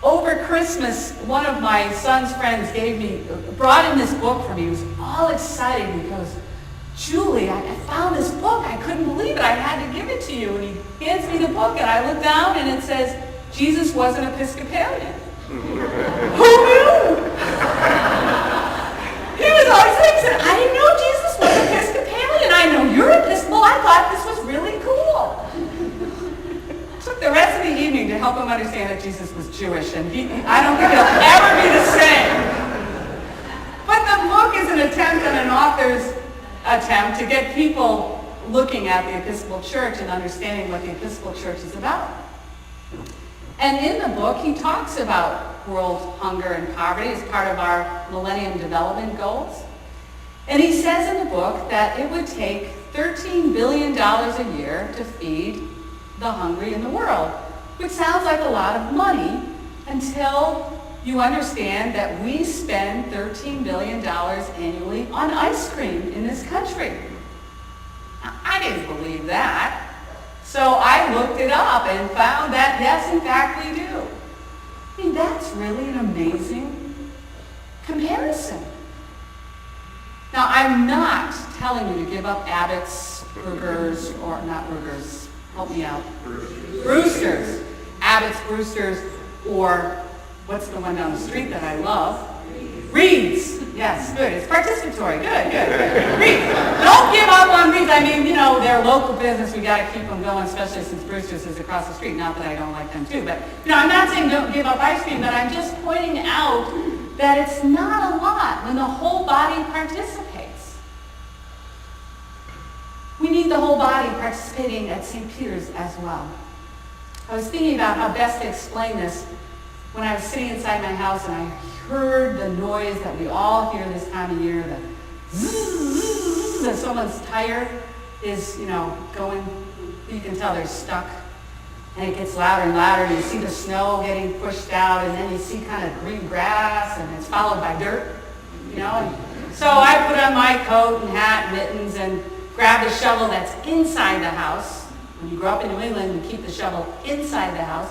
Over Christmas, one of my son's friends brought in this book for me. He was all excited. He goes, Julie, I found this book. I couldn't believe it. I had to give it to you. And he hands me the book, and I look down, and it says, Jesus was an Episcopalian. Who knew? He was all excited. He said, I didn't know Jesus was Episcopalian. I know you're Episcopal. I thought this was really cool. Took the rest of the evening to help him understand that Jesus was Jewish, and I don't think he'll ever be the same. But the book is an attempt and an author's attempt to get people looking at the Episcopal Church and understanding what the Episcopal Church is about. And in the book, he talks about world hunger and poverty as part of our Millennium Development Goals. And he says in the book that it would take $13 billion a year to feed the hungry in the world, which sounds like a lot of money until you understand that we spend $13 billion annually on ice cream in this country. Now, I didn't believe that. So I looked it up and found that, yes, in fact, we do. I mean, that's really an amazing comparison. Now, I'm not telling you to give up Abbott's burgers, or not burgers, help me out. Brewster's. Abbott's, Brewster's, or what's the one down the street that I love? Reed's. Yes, good. It's participatory. Good. Reed's. Don't give up on Reed's. I mean, they're local business. We got to keep them going, especially since Brewster's is across the street. Not that I don't like them too, but I'm not saying don't give up ice cream, but I'm just pointing out that it's not a lot when the whole body participates. We need the whole body participating at St. Peter's as well. I was thinking about how best to explain this when I was sitting inside my house and I heard the noise that we all hear this time of year, the zzz, as someone's tire is, going, you can tell they're stuck. And it gets louder and louder, and you see the snow getting pushed out, and then you see kind of green grass, and it's followed by dirt, And so I put on my coat and hat and mittens and grab the shovel that's inside the house. When you grow up in New England, you keep the shovel inside the house.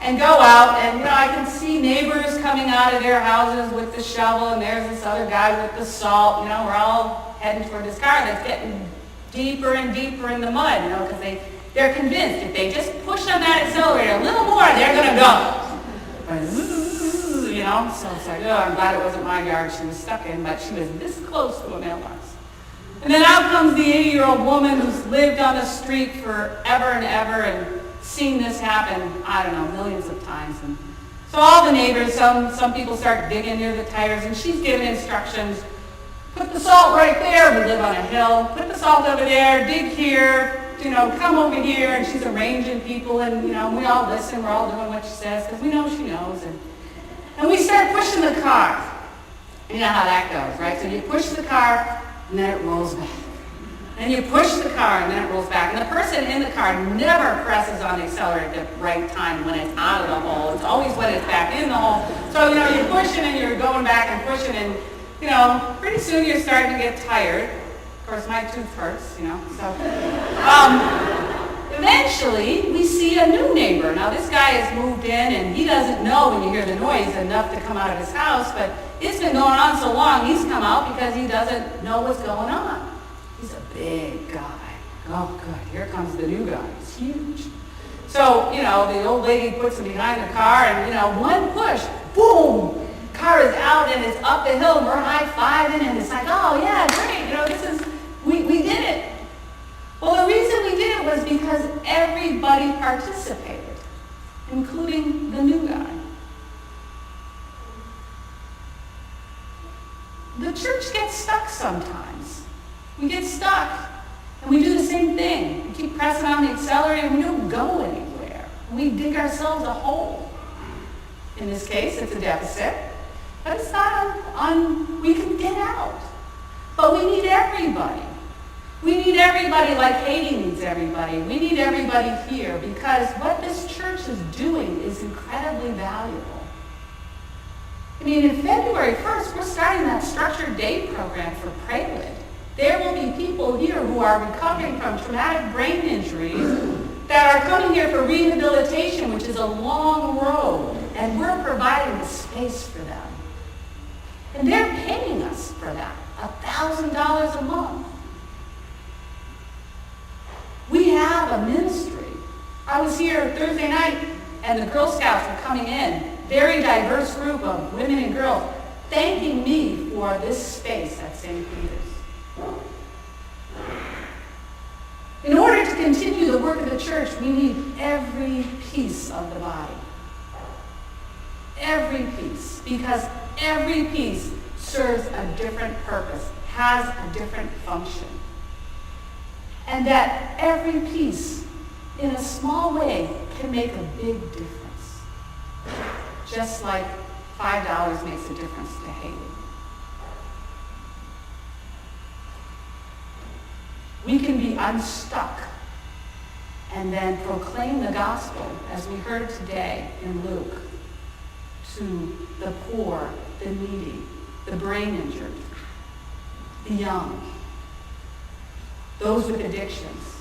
And go out, and I can see neighbors coming out of their houses with the shovel, and there's this other guy with the salt. We're all heading toward this car that's getting deeper and deeper in the mud, because they're convinced if they just push on that accelerator a little more, they're going to go. So it's like, I'm glad it wasn't my yard she was stuck in, but she was this close to a mailbox. And then out comes the 80-year-old woman who's lived on the street forever and ever and seen this happen, millions of times. And so all the neighbors, some people start digging near the tires, and she's giving instructions. Put the salt right there. We live on a hill. Put the salt over there. Dig here. Come over here. And she's arranging people, and we all listen. We're all doing what she says because we know she knows. And we start pushing the car. You know how that goes, right? So you push the car, and then it rolls back. And you push the car, and then it rolls back. And the person in the car never presses on the accelerator at the right time when it's out of the hole. It's always when it's back in the hole. So, you're pushing, and you're going back and pushing, and, pretty soon you're starting to get tired. Of course, my tooth hurts, So, eventually, we see a new neighbor. Now, this guy has moved in, and he doesn't know when you hear the noise enough to come out of his house, but it's been going on so long, he's come out because he doesn't know what's going on. He's a big guy. Oh, good. Here comes the new guy. He's huge. So, the old lady puts him behind the car, and, one push, boom, car is out, and it's up the hill, and we're high-fiving, and it's like, oh, yeah, great. We did it. Well, the reason we did it was because everybody participated, including the new guy. The church gets stuck sometimes. We get stuck, and we do the same thing. We keep pressing on the accelerator, and we don't go anywhere. We dig ourselves a hole. In this case, it's a deficit, but it's not we can get out. But we need everybody. We need everybody like Haiti needs everybody. We need everybody here because what this church is doing is incredibly valuable. In February 1st, we're starting that structured day program for Prelude. There will be people here who are recovering from traumatic brain injuries that are coming here for rehabilitation, which is a long road. and we're providing the space for them. And they're paying us for that, $1,000 a month. We have a ministry. I was here Thursday night, and the Girl Scouts were coming in, very diverse group of women and girls, thanking me for this space at St. Peter's. In order to continue the work of the church, we need every piece of the body. Every piece, because every piece serves a different purpose, has a different function. And that every piece, in a small way, can make a big difference. Just like $5 makes a difference to Haley. We can be unstuck and then proclaim the gospel, as we heard today in Luke, to the poor, the needy, the brain injured, the young, those with addictions,